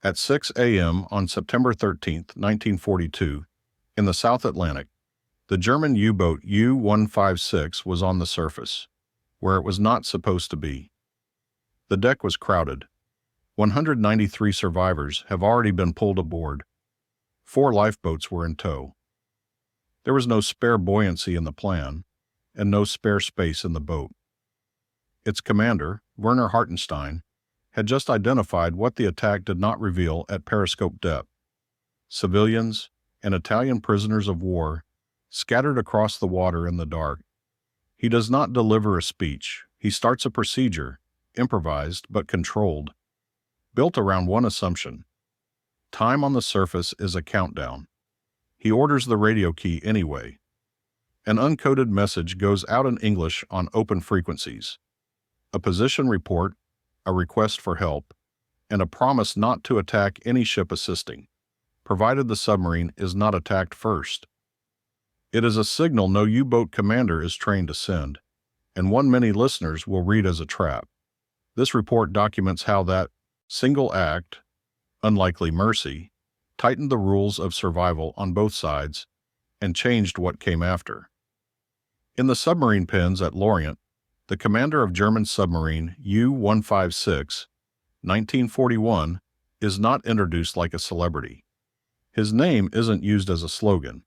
At 6 a.m. on September 13, 1942, in the South Atlantic, the German U-boat U-156 was on the surface, where it was not supposed to be. The deck was crowded. 193 survivors have already been pulled aboard. 4 lifeboats were in tow. There was no spare buoyancy in the plan, and no spare space in the boat. Its commander, Werner Hartenstein, had just identified what the attack did not reveal at periscope depth: civilians and Italian prisoners of war scattered across the water in the dark. He does not deliver a speech. He starts a procedure, improvised but controlled, built around one assumption: time on the surface is a countdown. He orders the radio key anyway. An uncoded message goes out in English on open frequencies: a position report, a request for help, and a promise not to attack any ship assisting, provided the submarine is not attacked first. It is a signal no U-boat commander is trained to send, and one many listeners will read as a trap. This report documents how that single act, unlikely mercy, tightened the rules of survival on both sides and changed what came after. In the submarine pens at Lorient, the commander of German submarine U-156, 1941, is not introduced like a celebrity. His name isn't used as a slogan.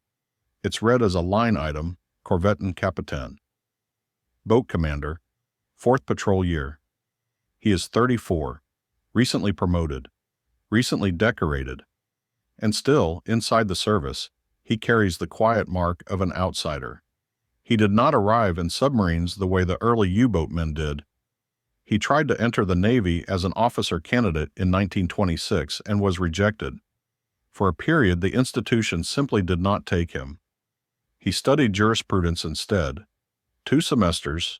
It's read as a line item: Korvettenkapitän. Boat commander, 4th patrol year. He is 34, recently promoted, recently decorated, and still, inside the service, he carries the quiet mark of an outsider. He did not arrive in submarines the way the early U-boat men did. He tried to enter the Navy as an officer candidate in 1926 and was rejected. For a period, the institution simply did not take him. He studied jurisprudence instead, 2 semesters,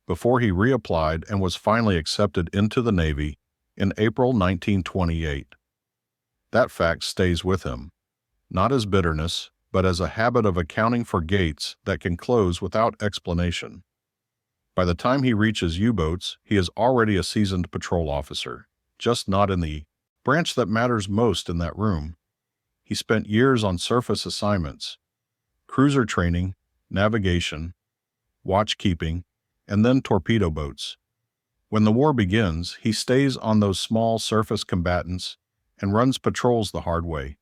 before he reapplied and was finally accepted into the Navy in April 1928. That fact stays with him, not as bitterness, but as a habit of accounting for gates that can close without explanation. By the time he reaches U-boats, he is already a seasoned patrol officer, just not in the branch that matters most in that room. He spent years on surface assignments: cruiser training, navigation, watchkeeping, and then torpedo boats. When the war begins, he stays on those small surface combatants and runs patrols the hard way: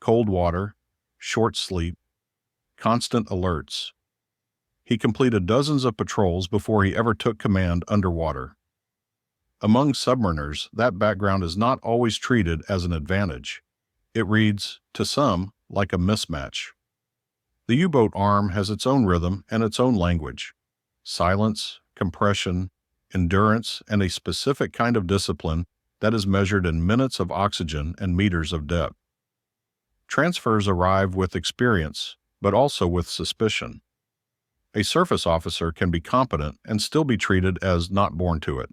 cold water, short sleep, constant alerts. He completed dozens of patrols before he ever took command underwater. Among submariners, that background is not always treated as an advantage. It reads, to some, like a mismatch. The U-boat arm has its own rhythm and its own language: silence, compression, endurance, and a specific kind of discipline that is measured in minutes of oxygen and meters of depth. Transfers arrive with experience, but also with suspicion. A surface officer can be competent and still be treated as not born to it.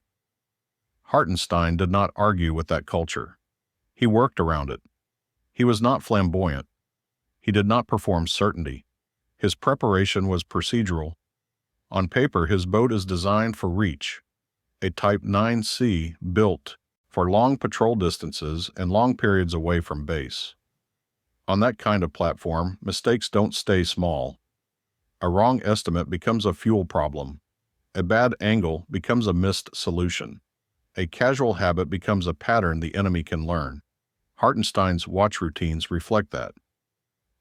Hartenstein did not argue with that culture. He worked around it. He was not flamboyant. He did not perform certainty. His preparation was procedural. On paper, his boat is designed for reach, a Type 9C built for long patrol distances and long periods away from base. On that kind of platform, mistakes don't stay small. A wrong estimate becomes a fuel problem. A bad angle becomes a missed solution. A casual habit becomes a pattern the enemy can learn. Hartenstein's watch routines reflect that.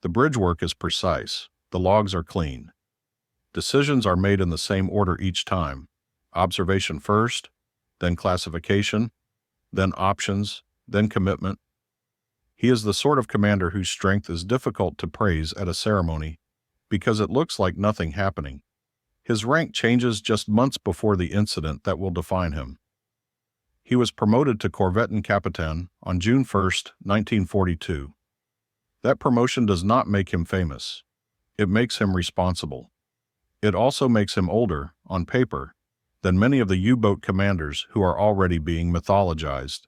The bridge work is precise. The logs are clean. Decisions are made in the same order each time: observation first, then classification, then options, then commitment. He is the sort of commander whose strength is difficult to praise at a ceremony because it looks like nothing happening. His rank changes just months before the incident that will define him. He was promoted to Korvettenkapitän on June 1, 1942. That promotion does not make him famous. It makes him responsible. It also makes him older, on paper, than many of the U-boat commanders who are already being mythologized.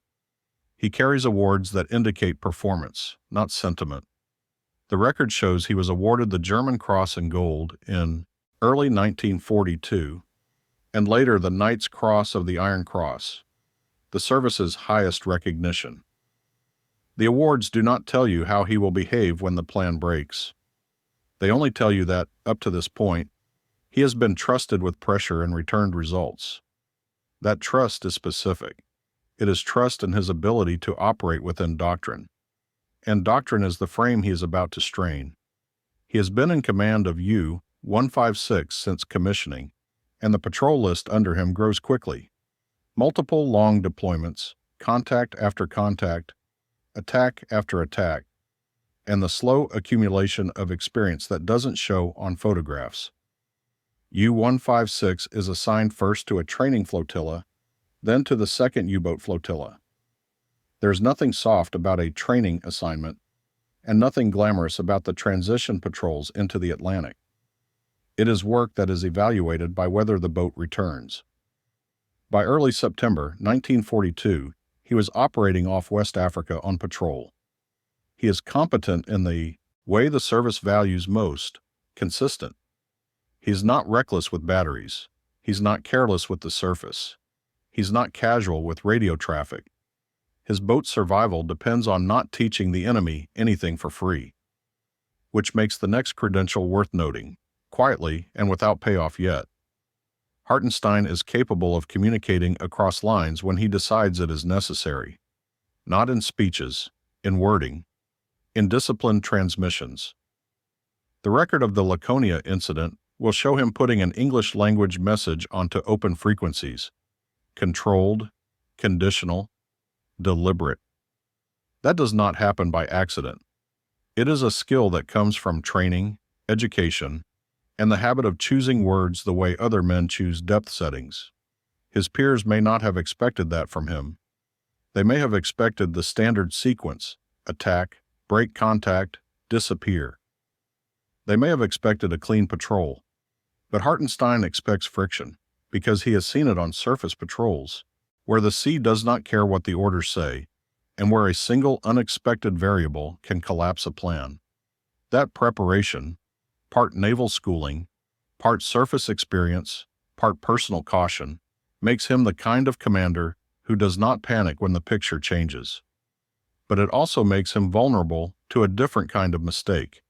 He carries awards that indicate performance, not sentiment. The record shows he was awarded the German Cross in Gold in early 1942, and later the Knight's Cross of the Iron Cross, the service's highest recognition. The awards do not tell you how he will behave when the plan breaks. They only tell you that, up to this point, he has been trusted with pressure and returned results. That trust is specific. It is trust in his ability to operate within doctrine. And doctrine is the frame he is about to strain. He has been in command of U-156 since commissioning, and the patrol list under him grows quickly. Multiple long deployments, contact after contact, attack after attack, and the slow accumulation of experience that doesn't show on photographs. U-156 is assigned first to a training flotilla, then to the second U-boat flotilla. There's nothing soft about a training assignment, and nothing glamorous about the transition patrols into the Atlantic. It is work that is evaluated by whether the boat returns. By early September 1942, he was operating off West Africa on patrol. He is competent in the way the service values most, consistent. He's not reckless with batteries. He's not careless with the surface. He's not casual with radio traffic. His boat's survival depends on not teaching the enemy anything for free. Which makes the next credential worth noting, quietly and without payoff yet. Hartenstein is capable of communicating across lines when he decides it is necessary. Not in speeches, in wording, in disciplined transmissions. The record of the Laconia incident will show him putting an English language message onto open frequencies. Controlled, conditional, deliberate. That does not happen by accident. It is a skill that comes from training, education, and the habit of choosing words the way other men choose depth settings. His peers may not have expected that from him. They may have expected the standard sequence: attack, break contact, disappear. They may have expected a clean patrol. But Hartenstein expects friction, because he has seen it on surface patrols, where the sea does not care what the orders say, and where a single unexpected variable can collapse a plan. That preparation, part naval schooling, part surface experience, part personal caution, makes him the kind of commander who does not panic when the picture changes. But it also makes him vulnerable to a different kind of mistake.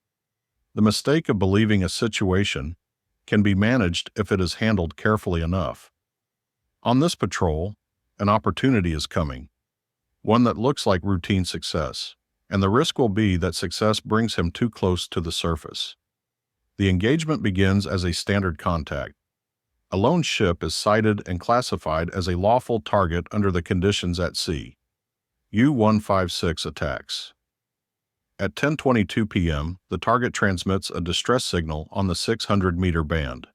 The mistake of believing a situation can be managed if it is handled carefully enough. On this patrol, an opportunity is coming, one that looks like routine success, and the risk will be that success brings him too close to the surface. The engagement begins as a standard contact. A lone ship is sighted and classified as a lawful target under the conditions at sea. U-156 attacks. At 10:22 p.m., the target transmits a distress signal on the 600-meter band.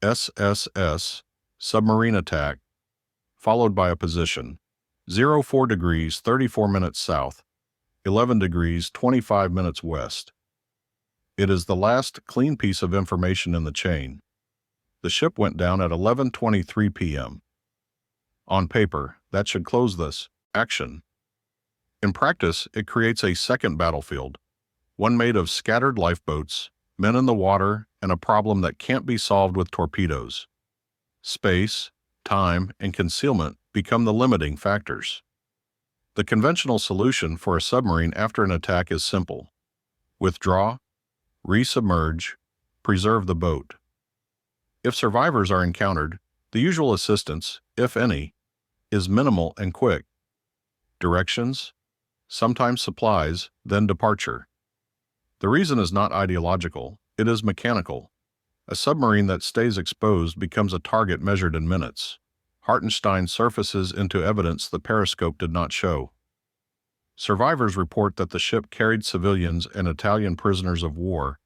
SSS, submarine attack, followed by a position, 04 degrees 34 minutes south, 11 degrees 25 minutes west. It is the last clean piece of information in the chain. The ship went down at 11:23 p.m. On paper, that should close this action. In practice, it creates a second battlefield, one made of scattered lifeboats, men in the water, and a problem that can't be solved with torpedoes. Space, time, and concealment become the limiting factors. The conventional solution for a submarine after an attack is simple: withdraw, resubmerge, preserve the boat. If survivors are encountered, the usual assistance, if any, is minimal and quick. Directions, sometimes supplies, then departure. The reason is not ideological, it is mechanical. A submarine that stays exposed becomes a target measured in minutes. Hartenstein surfaces into evidence the periscope did not show. Survivors report that the ship carried civilians and Italian prisoners of war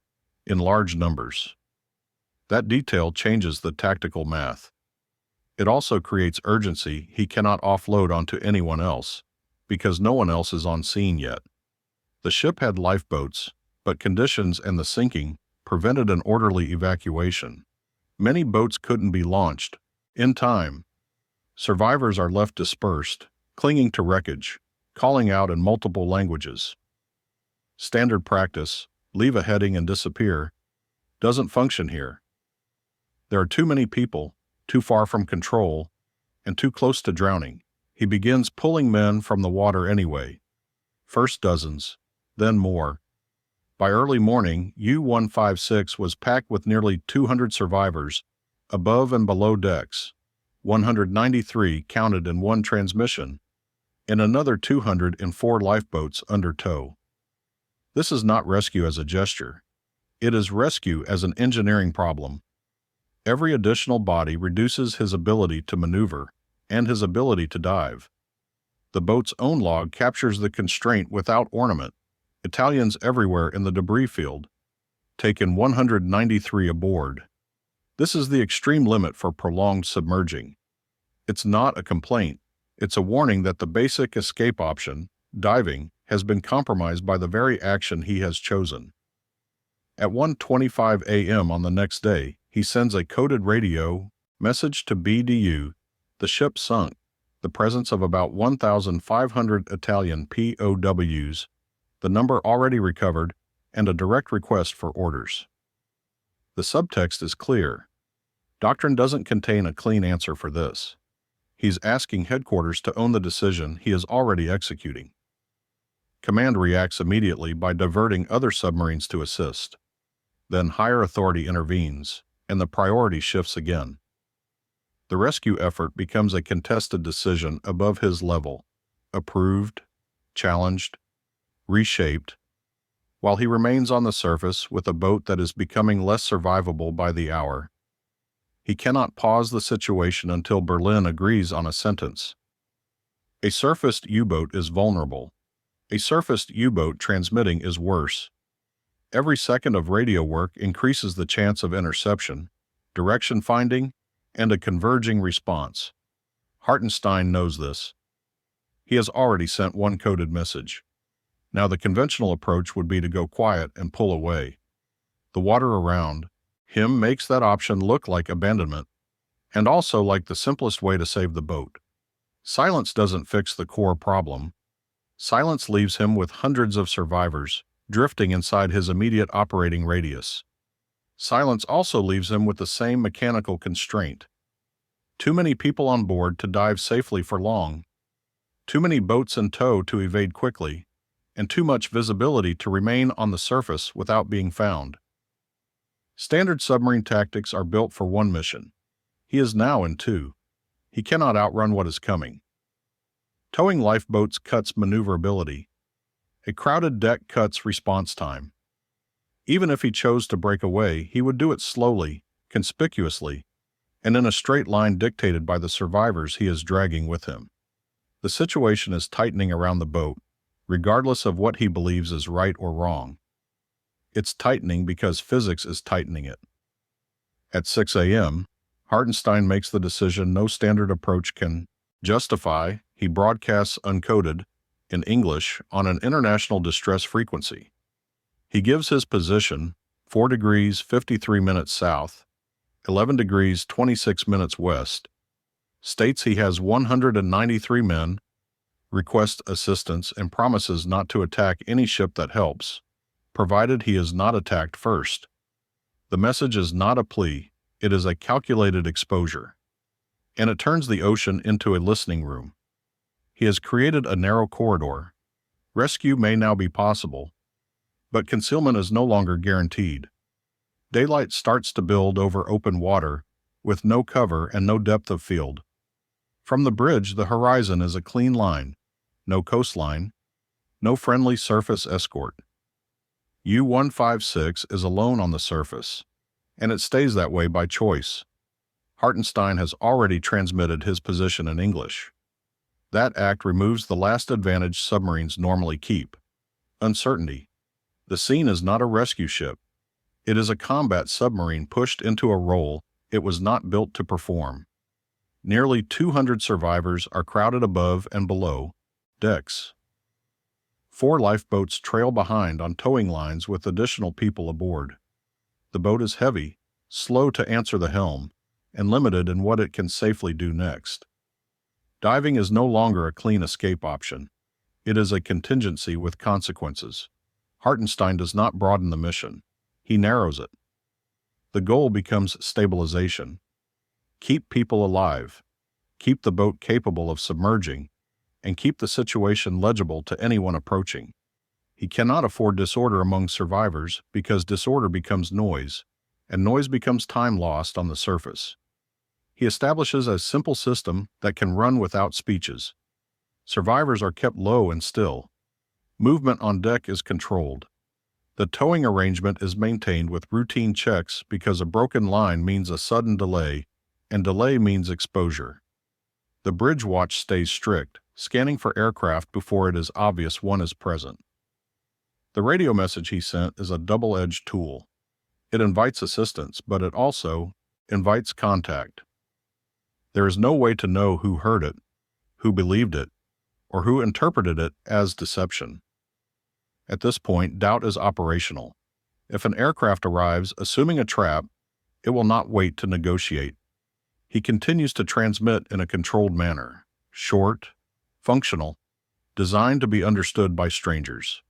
in large numbers. That detail changes the tactical math. It also creates urgency he cannot offload onto anyone else, because no one else is on scene yet. The ship had lifeboats, but conditions and the sinking prevented an orderly evacuation. Many boats couldn't be launched in time. Survivors are left dispersed, clinging to wreckage, calling out in multiple languages. Standard practice, leave a heading and disappear, doesn't function here. There are too many people, too far from control, and too close to drowning. He begins pulling men from the water anyway. first dozens, then more. By early morning, U-156 was packed with nearly 200 survivors, above and below decks, 193 counted in one transmission, and another 200 in 4 lifeboats under tow. This is not rescue as a gesture. It is rescue as an engineering problem. Every additional body reduces his ability to maneuver and his ability to dive. The boat's own log captures the constraint without ornament. Italians everywhere in the debris field. Taken 193 aboard. This is the extreme limit for prolonged submerging. It's not a complaint. It's a warning that the basic escape option, diving, has been compromised by the very action he has chosen. At 1:25 a.m. on the next day, he sends a coded radio message to BDU. The ship sunk. The presence of about 1,500 Italian POWs, the number already recovered, and a direct request for orders. The subtext is clear. Doctrine doesn't contain a clean answer for this. He's asking headquarters to own the decision he is already executing. Command reacts immediately by diverting other submarines to assist. Then higher authority intervenes, and the priority shifts again. The rescue effort becomes a contested decision above his level, approved, challenged, reshaped, while he remains on the surface with a boat that is becoming less survivable by the hour. He cannot pause the situation until Berlin agrees on a sentence. A surfaced U-boat is vulnerable. A surfaced U-boat transmitting is worse. Every second of radio work increases the chance of interception, direction finding, and a converging response. Hartenstein knows this. He has already sent one coded message. Now the conventional approach would be to go quiet and pull away. The water around him makes that option look like abandonment, and also like the simplest way to save the boat. Silence doesn't fix the core problem. Silence leaves him with hundreds of survivors, drifting inside his immediate operating radius. Silence also leaves him with the same mechanical constraint. Too many people on board to dive safely for long. Too many boats in tow to evade quickly, and too much visibility to remain on the surface without being found. Standard submarine tactics are built for one mission. He is now in 2. He cannot outrun what is coming. Towing lifeboats cuts maneuverability. A crowded deck cuts response time. Even if he chose to break away, he would do it slowly, conspicuously, and in a straight line dictated by the survivors he is dragging with him. The situation is tightening around the boat, regardless of what he believes is right or wrong. It's tightening because physics is tightening it. At 6 a.m., Hartenstein makes the decision no standard approach can justify. He broadcasts uncoded, in English, on an international distress frequency. He gives his position, 4 degrees 53 minutes south, 11 degrees 26 minutes west, states he has 193 men, requests assistance and promises not to attack any ship that helps, provided he is not attacked first. The message is not a plea, it is a calculated exposure. And it turns the ocean into a listening room. He has created a narrow corridor. Rescue may now be possible, but concealment is no longer guaranteed. Daylight starts to build over open water, with no cover and no depth of field. From the bridge, the horizon is a clean line, no coastline, no friendly surface escort. U-156 is alone on the surface, and it stays that way by choice. Hartenstein has already transmitted his position in English. That act removes the last advantage submarines normally keep: uncertainty. The scene is not a rescue ship. It is a combat submarine pushed into a role it was not built to perform. Nearly 200 survivors are crowded above and below decks. 4 lifeboats trail behind on towing lines with additional people aboard. The boat is heavy, slow to answer the helm, and limited in what it can safely do next. Diving is no longer a clean escape option. It is a contingency with consequences. Hartenstein does not broaden the mission. He narrows it. The goal becomes stabilization. Keep people alive. Keep the boat capable of submerging. and keep the situation legible to anyone approaching. He cannot afford disorder among survivors because disorder becomes noise, and noise becomes time lost on the surface. He establishes a simple system that can run without speeches. Survivors are kept low and still. Movement on deck is controlled. The towing arrangement is maintained with routine checks because a broken line means a sudden delay, and delay means exposure. The bridge watch stays strict, scanning for aircraft before it is obvious one is present. The radio message he sent is a double-edged tool. It invites assistance, but it also invites contact. There is no way to know who heard it, who believed it, or who interpreted it as deception. At this point, doubt is operational. If an aircraft arrives, assuming a trap, it will not wait to negotiate. He continues to transmit in a controlled manner, short, functional, designed to be understood by strangers.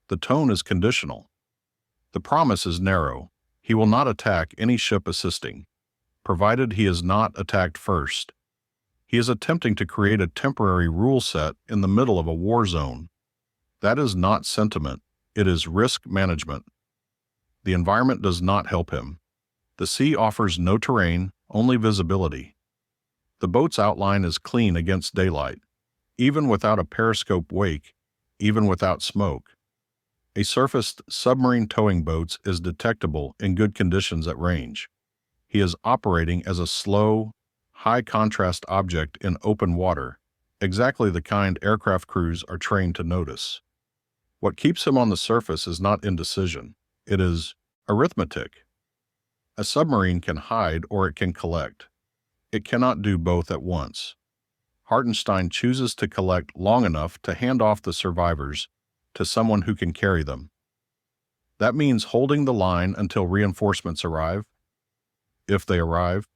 The tone is conditional. The promise is narrow. He will not attack any ship assisting, provided he is not attacked first. He is attempting to create a temporary rule set in the middle of a war zone. That is not sentiment, it is risk management. The environment does not help him. The sea offers no terrain, only visibility. The boat's outline is clean against daylight, even without a periscope wake, even without smoke. A surfaced submarine towing boat is detectable in good conditions at range. He is operating as a slow, high-contrast object in open water, exactly the kind aircraft crews are trained to notice. What keeps him on the surface is not indecision, it is arithmetic. A submarine can hide or it can collect. It cannot do both at once. Hartenstein chooses to collect long enough to hand off the survivors to someone who can carry them. That means holding the line until reinforcements arrive. If they arrive,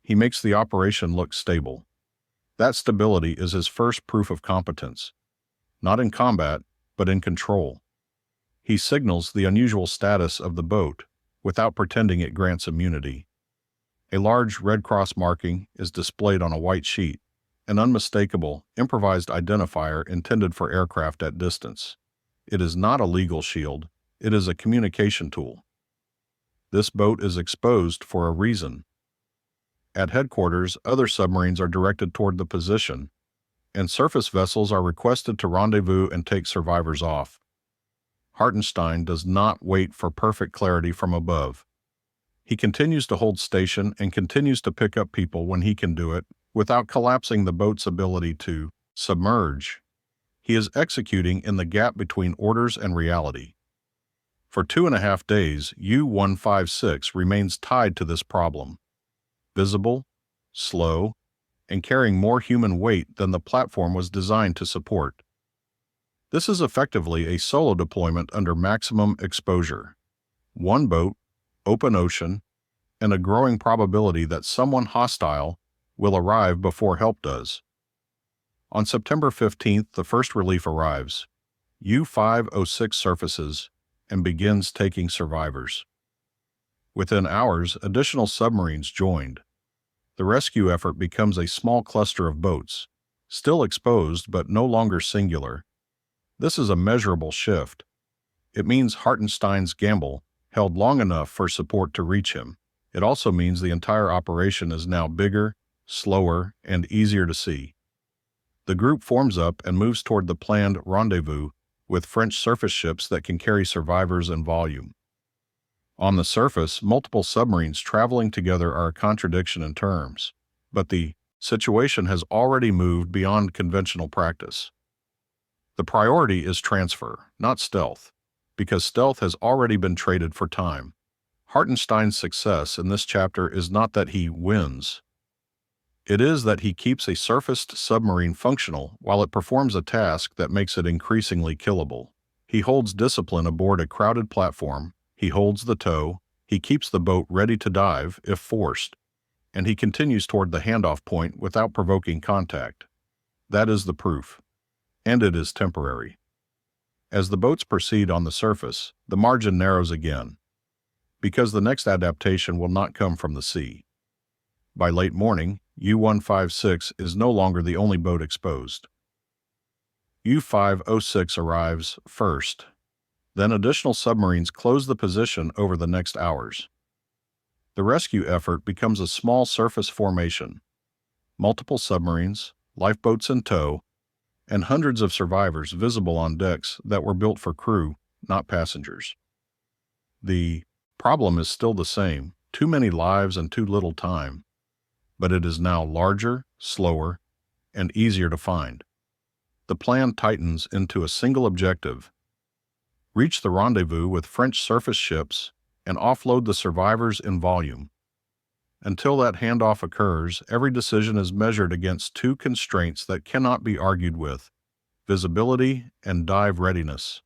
he makes the operation look stable. That stability is his first proof of competence, not in combat, but in control. He signals the unusual status of the boat without pretending it grants immunity. A large Red Cross marking is displayed on a white sheet, an unmistakable, improvised identifier intended for aircraft at distance. It is not a legal shield, it is a communication tool. This boat is exposed for a reason. At headquarters, other submarines are directed toward the position, and surface vessels are requested to rendezvous and take survivors off. Hartenstein does not wait for perfect clarity from above. He continues to hold station and continues to pick up people when he can do it without collapsing the boat's ability to submerge. He is executing in the gap between orders and reality. For 2.5 days, U-156 remains tied to this problem. Visible, slow, and carrying more human weight than the platform was designed to support. This is effectively a solo deployment under maximum exposure. One boat, open ocean, and a growing probability that someone hostile will arrive before help does. On September 15th, the first relief arrives. U-506 surfaces and begins taking survivors. Within hours, additional submarines joined. The rescue effort becomes a small cluster of boats, still exposed but no longer singular. This is a measurable shift. It means Hartenstein's gamble held long enough for support to reach him. It also means the entire operation is now bigger, slower, and easier to see. The group forms up and moves toward the planned rendezvous with French surface ships that can carry survivors in volume. On the surface, multiple submarines traveling together are a contradiction in terms, but the situation has already moved beyond conventional practice. The priority is transfer, not stealth, because stealth has already been traded for time. Hartenstein's success in this chapter is not that he wins. It is that he keeps a surfaced submarine functional while it performs a task that makes it increasingly killable. He holds discipline aboard a crowded platform, he holds the tow, he keeps the boat ready to dive if forced, and he continues toward the handoff point without provoking contact. That is the proof. And it is temporary. As the boats proceed on the surface, the margin narrows again, because the next adaptation will not come from the sea. By late morning, U-156 is no longer the only boat exposed. U-506 arrives first. Then additional submarines close the position over the next hours. The rescue effort becomes a small surface formation. Multiple submarines, lifeboats in tow, and hundreds of survivors visible on decks that were built for crew, not passengers. The problem is still the same: too many lives and too little time. But it is now larger, slower, and easier to find. The plan tightens into a single objective: reach the rendezvous with French surface ships and offload the survivors in volume. Until that handoff occurs, every decision is measured against two constraints that cannot be argued with: visibility and dive readiness.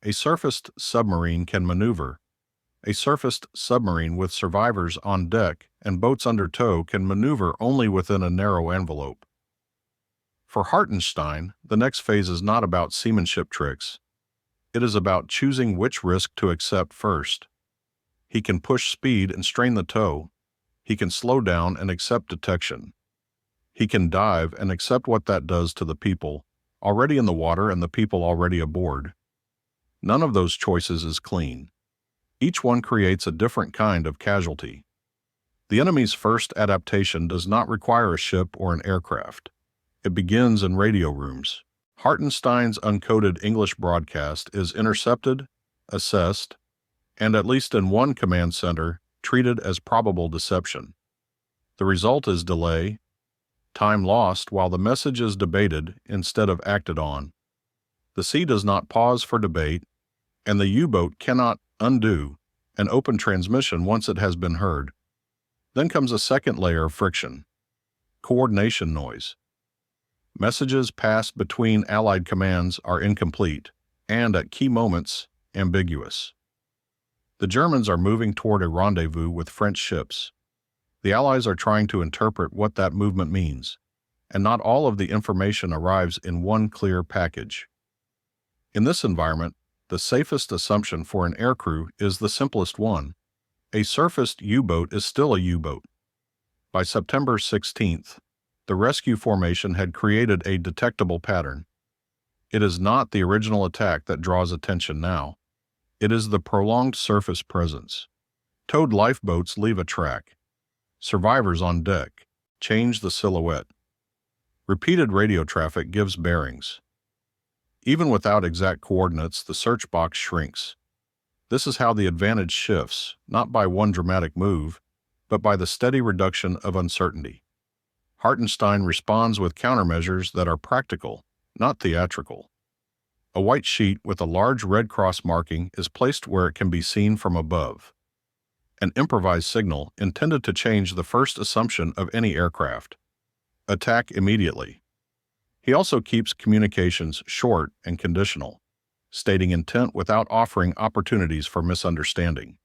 A surfaced submarine can maneuver. A surfaced submarine with survivors on deck and boats under tow can maneuver only within a narrow envelope. For Hartenstein, the next phase is not about seamanship tricks. It is about choosing which risk to accept first. He can push speed and strain the tow. He can slow down and accept detection. He can dive and accept what that does to the people already in the water and the people already aboard. None of those choices is clean. Each one creates a different kind of casualty. The enemy's first adaptation does not require a ship or an aircraft. It begins in radio rooms. Hartenstein's uncoded English broadcast is intercepted, assessed, and at least in one command center, treated as probable deception. The result is delay, time lost while the message is debated instead of acted on. The sea does not pause for debate, and the U-boat cannot undo an open transmission once it has been heard. Then comes a second layer of friction: coordination noise. Messages passed between Allied commands are incomplete, and at key moments, ambiguous. The Germans are moving toward a rendezvous with French ships. The Allies are trying to interpret what that movement means, and not all of the information arrives in one clear package. In this environment, the safest assumption for an aircrew is the simplest one: a surfaced U-boat is still a U-boat. By September 16th, the rescue formation had created a detectable pattern. It is not the original attack that draws attention now. It is the prolonged surface presence. Towed lifeboats leave a track. Survivors on deck change the silhouette. Repeated radio traffic gives bearings. Even without exact coordinates, the search box shrinks. This is how the advantage shifts, not by one dramatic move, but by the steady reduction of uncertainty. Hartenstein responds with countermeasures that are practical, not theatrical. A white sheet with a large red cross marking is placed where it can be seen from above. An improvised signal intended to change the first assumption of any aircraft: attack immediately. He also keeps communications short and conditional, stating intent without offering opportunities for misunderstanding.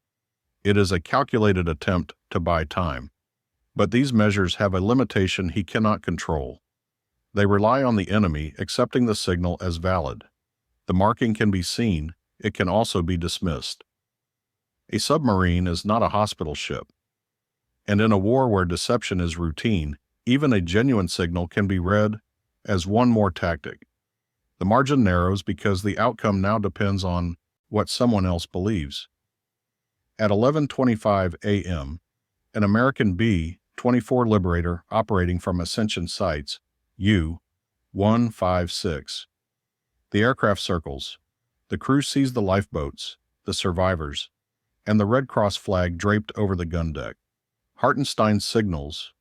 It is a calculated attempt to buy time. But these measures have a limitation he cannot control. They rely on the enemy accepting the signal as valid. The marking can be seen, it can also be dismissed. A submarine is not a hospital ship. And in a war where deception is routine, even a genuine signal can be read as one more tactic. The margin narrows because the outcome now depends on what someone else believes. At 11:25 a.m., an American B-24 Liberator operating from Ascension Sites, U-156. The aircraft circles. The crew sees the lifeboats, the survivors, and the Red Cross flag draped over the gun deck. Hartenstein signals,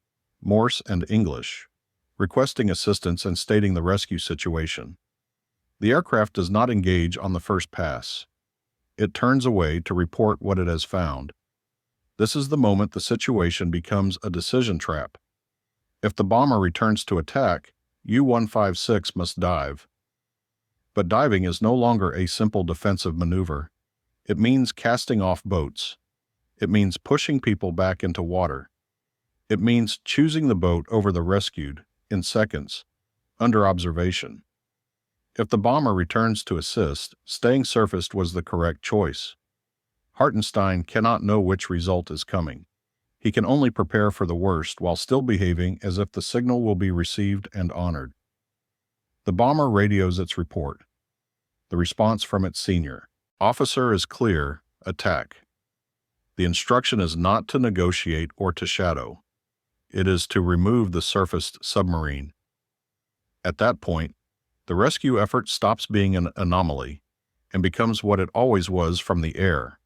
Morse and English, requesting assistance and stating the rescue situation. The aircraft does not engage on the first pass. It turns away to report what it has found. This is the moment the situation becomes a decision trap. If the bomber returns to attack, U-156 must dive. But diving is no longer a simple defensive maneuver. It means casting off boats. It means pushing people back into water. It means choosing the boat over the rescued, in seconds, under observation. If the bomber returns to assist, staying surfaced was the correct choice. Hartenstein cannot know which result is coming. He can only prepare for the worst while still behaving as if the signal will be received and honored. The bomber radios its report. The response from its senior officer is clear: attack. The instruction is not to negotiate or to shadow. It is to remove the surfaced submarine. At that point, the rescue effort stops being an anomaly and becomes what it always was from the air: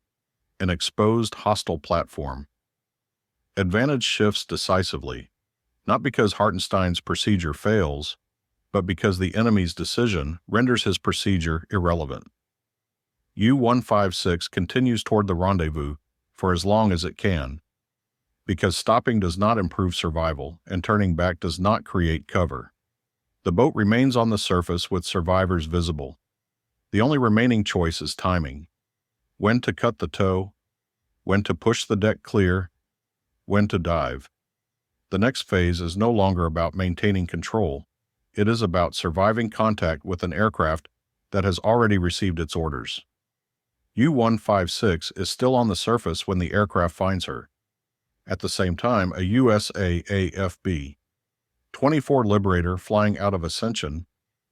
an exposed hostile platform. Advantage shifts decisively, not because Hartenstein's procedure fails, but because the enemy's decision renders his procedure irrelevant. U-156 continues toward the rendezvous for as long as it can, because stopping does not improve survival and turning back does not create cover. The boat remains on the surface with survivors visible. The only remaining choice is timing: when to cut the tow, when to push the deck clear, when to dive. The next phase is no longer about maintaining control. It is about surviving contact with an aircraft that has already received its orders. U-156 is still on the surface when the aircraft finds her. At the same time, a USAAF B-24 Liberator flying out of Ascension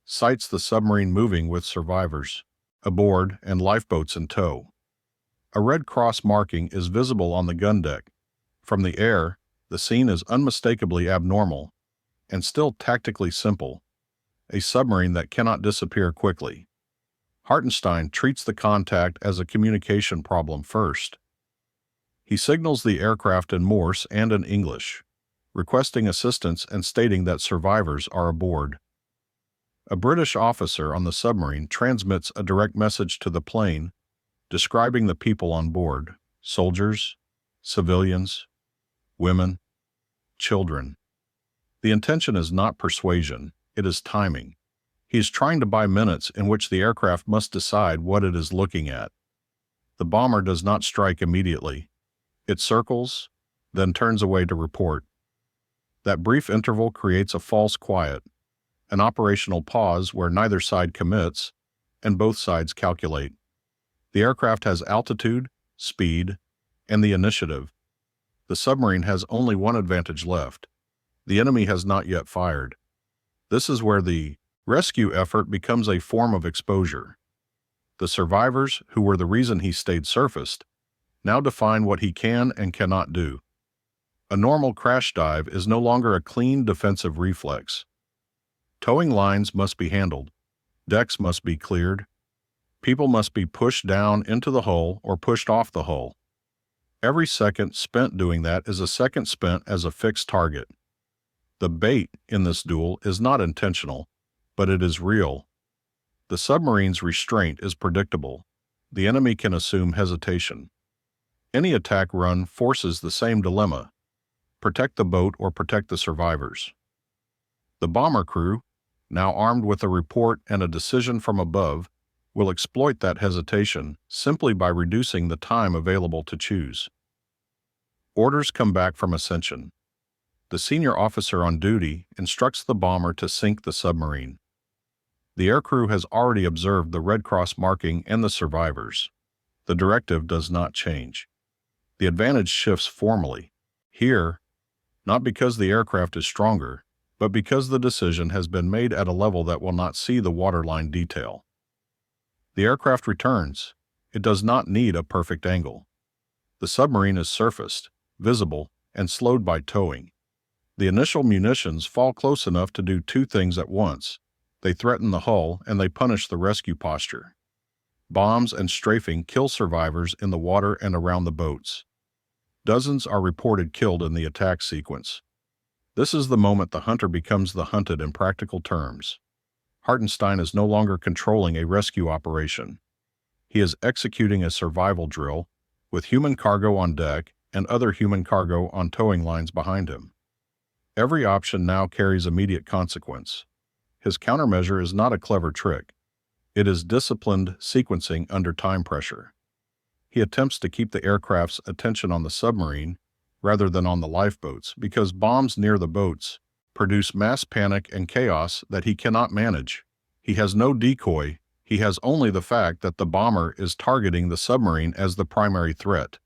sights the submarine moving with survivors aboard and lifeboats in tow. A red cross marking is visible on the gun deck. From the air, the scene is unmistakably abnormal and still tactically simple: a submarine that cannot disappear quickly. Hartenstein treats the contact as a communication problem first. He signals the aircraft in Morse and in English, requesting assistance and stating that survivors are aboard. A British officer on the submarine transmits a direct message to the plane, describing the people on board: soldiers, civilians, women, children. The intention is not persuasion, it is timing. He is trying to buy minutes in which the aircraft must decide what it is looking at. The bomber does not strike immediately. It circles, then turns away to report. That brief interval creates a false quiet, an operational pause where neither side commits and both sides calculate. The aircraft has altitude, speed, and the initiative. The submarine has only one advantage left: the enemy has not yet fired. This is where the rescue effort becomes a form of exposure. The survivors, who were the reason he stayed surfaced, now define what he can and cannot do. A normal crash dive is no longer a clean defensive reflex. Towing lines must be handled, decks must be cleared, people must be pushed down into the hull or pushed off the hull. Every second spent doing that is a second spent as a fixed target. The bait in this duel is not intentional, but it is real. The submarine's restraint is predictable. The enemy can assume hesitation. Any attack run forces the same dilemma: protect the boat or protect the survivors. The bomber crew, now armed with a report and a decision from above, will exploit that hesitation simply by reducing the time available to choose. Orders come back from Ascension. The senior officer on duty instructs the bomber to sink the submarine. The aircrew has already observed the Red Cross marking and the survivors. The directive does not change. The advantage shifts formally. Here, not because the aircraft is stronger, but because the decision has been made at a level that will not see the waterline detail. The aircraft returns. It does not need a perfect angle. The submarine is surfaced, visible, and slowed by towing. The initial munitions fall close enough to do two things at once. They threaten the hull and they punish the rescue posture. Bombs and strafing kill survivors in the water and around the boats. Dozens are reported killed in the attack sequence. This is the moment the hunter becomes the hunted in practical terms. Hartenstein is no longer controlling a rescue operation. He is executing a survival drill with human cargo on deck and other human cargo on towing lines behind him. Every option now carries immediate consequence. His countermeasure is not a clever trick. It is disciplined sequencing under time pressure. He attempts to keep the aircraft's attention on the submarine rather than on the lifeboats because bombs near the boats produce mass panic and chaos that he cannot manage. He has no decoy. He has only the fact that the bomber is targeting the submarine as the primary threat,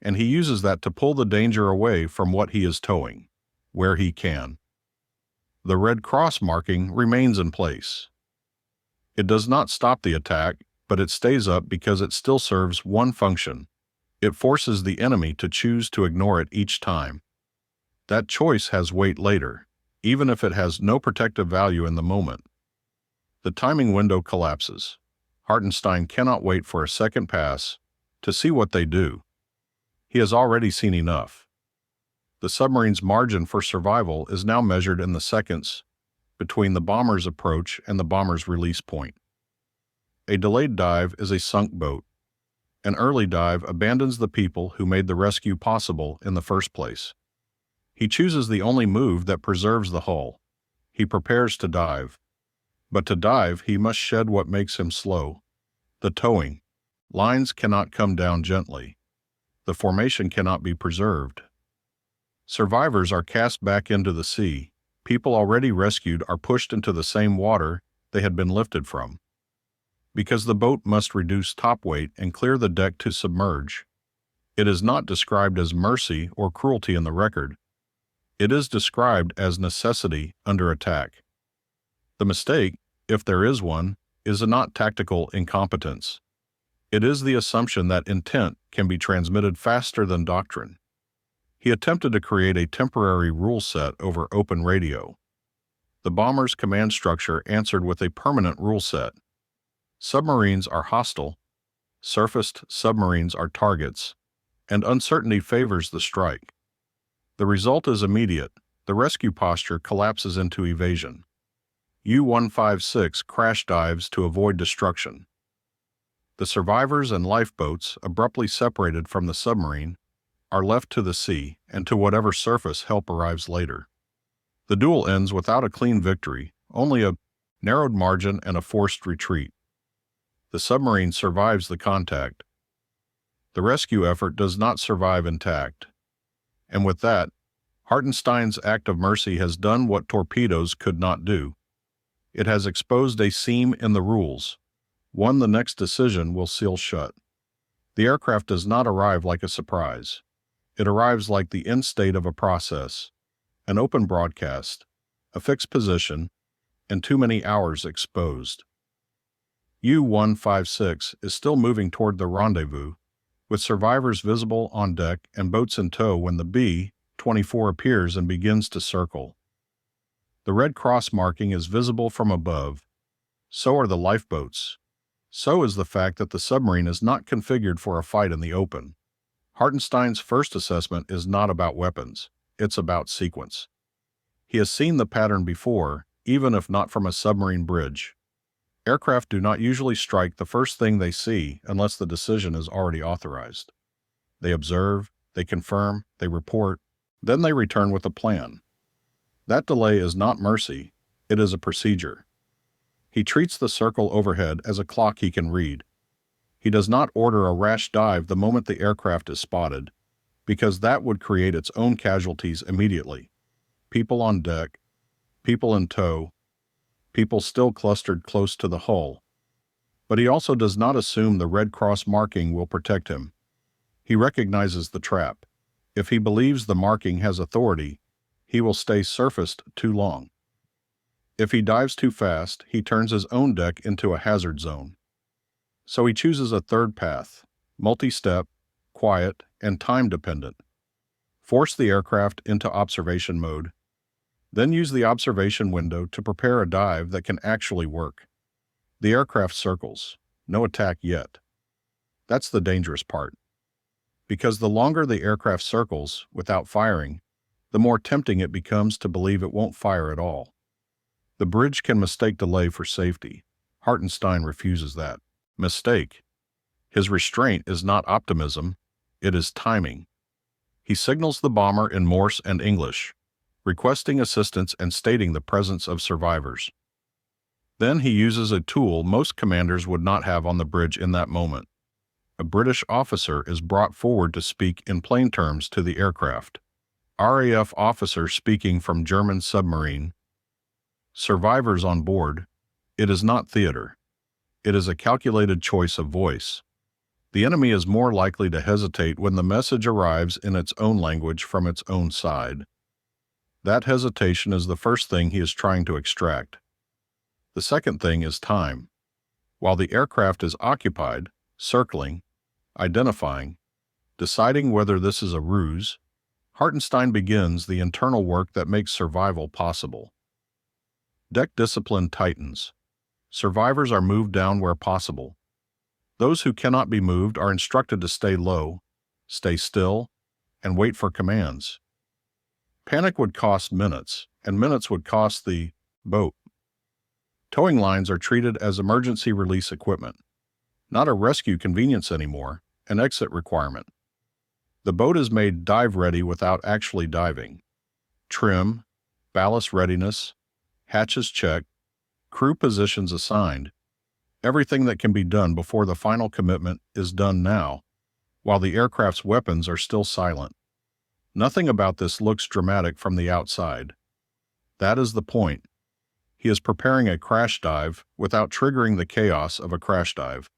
and he uses that to pull the danger away from what he is towing, where he can. The red cross marking remains in place. It does not stop the attack, but it stays up because it still serves one function. It forces the enemy to choose to ignore it each time. That choice has weight later, even if it has no protective value in the moment. The timing window collapses. Hartenstein cannot wait for a second pass to see what they do. He has already seen enough. The submarine's margin for survival is now measured in the seconds between the bomber's approach and the bomber's release point. A delayed dive is a sunk boat. An early dive abandons the people who made the rescue possible in the first place. He chooses the only move that preserves the hull. He prepares to dive. But to dive, he must shed what makes him slow. The towing. Lines cannot come down gently. The formation cannot be preserved. Survivors are cast back into the sea. People already rescued are pushed into the same water they had been lifted from. Because the boat must reduce top weight and clear the deck to submerge. It is not described as mercy or cruelty in the record. It is described as necessity under attack. The mistake, if there is one, is not tactical incompetence. It is the assumption that intent can be transmitted faster than doctrine. He attempted to create a temporary rule set over open radio. The bomber's command structure answered with a permanent rule set. Submarines are hostile, surfaced submarines are targets, and uncertainty favors the strike. The result is immediate. The rescue posture collapses into evasion. U-156 crash dives to avoid destruction. The survivors and lifeboats, abruptly separated from the submarine, are left to the sea and to whatever surface help arrives later. The duel ends without a clean victory, only a narrowed margin and a forced retreat. The submarine survives the contact. The rescue effort does not survive intact. And with that, Hartenstein's act of mercy has done what torpedoes could not do. It has exposed a seam in the rules, one the next decision will seal shut. The aircraft does not arrive like a surprise. It arrives like the end state of a process, an open broadcast, a fixed position, and too many hours exposed. U-156 is still moving toward the rendezvous, with survivors visible on deck and boats in tow when the B-24 appears and begins to circle. The red cross marking is visible from above. So are the lifeboats. So is the fact that the submarine is not configured for a fight in the open. Hartenstein's first assessment is not about weapons. It's about sequence. He has seen the pattern before, even if not from a submarine bridge. Aircraft do not usually strike the first thing they see unless the decision is already authorized. They observe, they confirm, they report, then they return with a plan. That delay is not mercy, it is a procedure. He treats the circle overhead as a clock he can read. He does not order a rash dive the moment the aircraft is spotted, because that would create its own casualties immediately. People on deck, people in tow, people still clustered close to the hull. But he also does not assume the red cross marking will protect him. He recognizes the trap. If he believes the marking has authority, he will stay surfaced too long. If he dives too fast, he turns his own deck into a hazard zone. So he chooses a third path, multi-step, quiet, and time-dependent. Force the aircraft into observation mode, then use the observation window to prepare a dive that can actually work. The aircraft circles. No attack yet. That's the dangerous part. Because the longer the aircraft circles without firing, the more tempting it becomes to believe it won't fire at all. The bridge can mistake delay for safety. Hartenstein refuses that. Mistake. His restraint is not optimism, it is timing. He signals the bomber in Morse and English, requesting assistance and stating the presence of survivors. Then he uses a tool most commanders would not have on the bridge in that moment. A British officer is brought forward to speak in plain terms to the aircraft. RAF officer speaking from German submarine. Survivors on board. It is not theater. It is a calculated choice of voice. The enemy is more likely to hesitate when the message arrives in its own language from its own side. That hesitation is the first thing he is trying to extract. The second thing is time. While the aircraft is occupied, circling, identifying, deciding whether this is a ruse, Hartenstein begins the internal work that makes survival possible. Deck discipline tightens. Survivors are moved down where possible. Those who cannot be moved are instructed to stay low, stay still, and wait for commands. Panic would cost minutes, and minutes would cost the boat. Towing lines are treated as emergency release equipment, not a rescue convenience anymore, an exit requirement. The boat is made dive-ready without actually diving. Trim, ballast readiness, hatches checked, crew positions assigned. Everything that can be done before the final commitment is done now, while the aircraft's weapons are still silent. Nothing about this looks dramatic from the outside. That is the point. He is preparing a crash dive without triggering the chaos of a crash dive.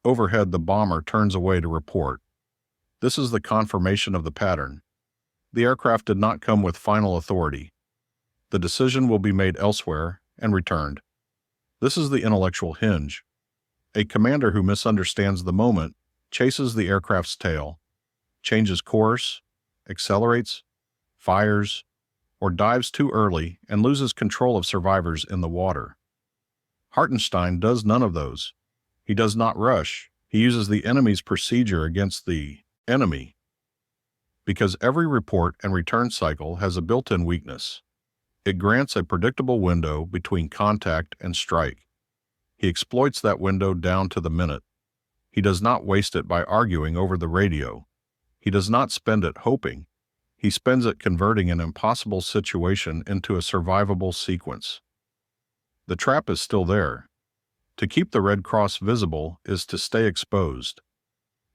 Overhead, the bomber turns away to report. This is the confirmation of the pattern. The aircraft did not come with final authority. The decision will be made elsewhere and returned. This is the intellectual hinge. A commander who misunderstands the moment chases the aircraft's tail, changes course, accelerates, fires, or dives too early and loses control of survivors in the water. Hartenstein does none of those. He does not rush. He uses the enemy's procedure against the enemy. Because every report and return cycle has a built-in weakness. It grants a predictable window between contact and strike. He exploits that window down to the minute. He does not waste it by arguing over the radio. He does not spend it hoping. He spends it converting an impossible situation into a survivable sequence. The trap is still there. To keep the Red Cross visible is to stay exposed.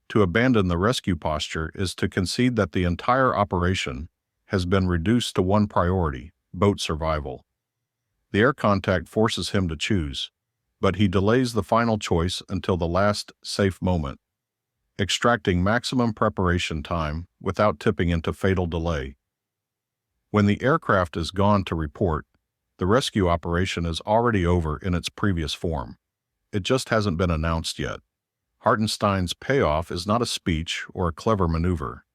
To abandon the rescue posture is to concede that the entire operation has been reduced to one priority: boat survival. The air contact forces him to choose, but he delays the final choice until the last safe moment, extracting maximum preparation time without tipping into fatal delay. When the aircraft is gone to report, the rescue operation is already over in its previous form. It just hasn't been announced yet. Hartenstein's payoff is not a speech or a clever maneuver.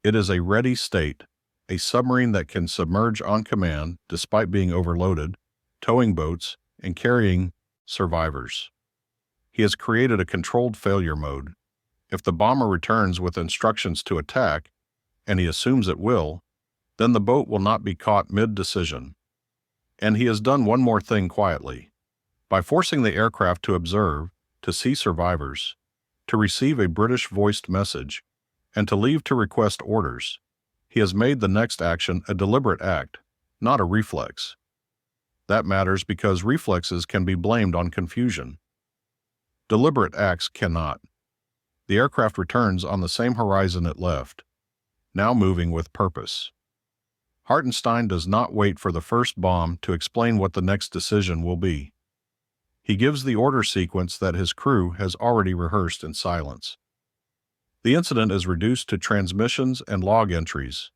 It is a ready state, a submarine that can submerge on command despite being overloaded, towing boats, and carrying survivors. He has created a controlled failure mode. If the bomber returns with instructions to attack, and he assumes it will, then the boat will not be caught mid-decision. And he has done one more thing quietly. By forcing the aircraft to observe, to see survivors, to receive a British-voiced message, and to leave to request orders, he has made the next action a deliberate act, not a reflex. That matters because reflexes can be blamed on confusion. Deliberate acts cannot. The aircraft returns on the same horizon it left, now moving with purpose. Hartenstein does not wait for the first bomb to explain what the next decision will be. He gives the order sequence that his crew has already rehearsed in silence. The incident is reduced to transmissions and log entries.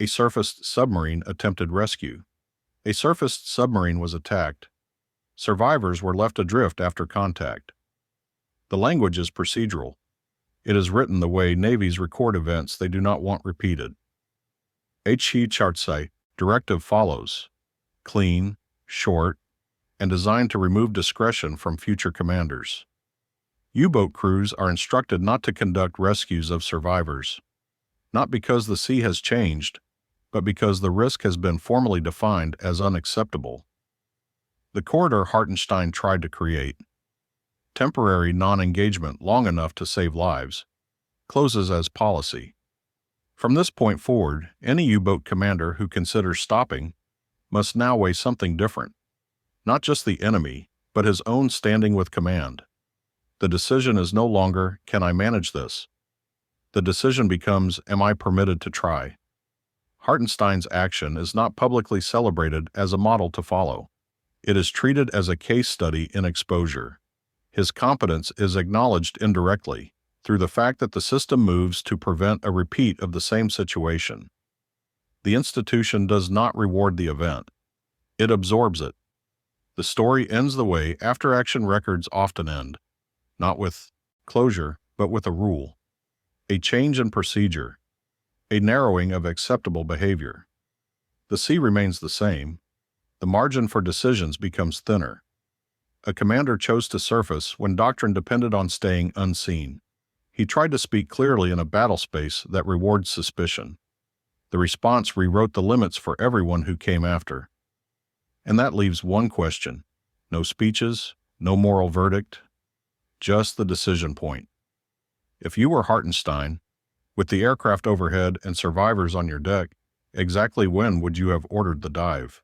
A surfaced submarine attempted rescue. A surfaced submarine was attacked. Survivors were left adrift after contact. The language is procedural. It is written the way navies record events they do not want repeated. H.E. Chartsai, directive follows. Clean, short, and designed to remove discretion from future commanders. U-boat crews are instructed not to conduct rescues of survivors, not because the sea has changed, but because the risk has been formally defined as unacceptable. The corridor Hartenstein tried to create, temporary non-engagement long enough to save lives, closes as policy. From this point forward, any U-boat commander who considers stopping must now weigh something different. Not just the enemy, but his own standing with command. The decision is no longer, can I manage this? The decision becomes, am I permitted to try? Hartenstein's action is not publicly celebrated as a model to follow. It is treated as a case study in exposure. His competence is acknowledged indirectly, through the fact that the system moves to prevent a repeat of the same situation. The institution does not reward the event. It absorbs it. The story ends the way after-action records often end, not with closure, but with a rule, a change in procedure, a narrowing of acceptable behavior. The sea remains the same. The margin for decisions becomes thinner. A commander chose to surface when doctrine depended on staying unseen. He tried to speak clearly in a battle space that rewards suspicion. The response rewrote the limits for everyone who came after. And that leaves one question. No speeches, no moral verdict, just the decision point. If you were Hartenstein, with the aircraft overhead and survivors on your deck, exactly when would you have ordered the dive?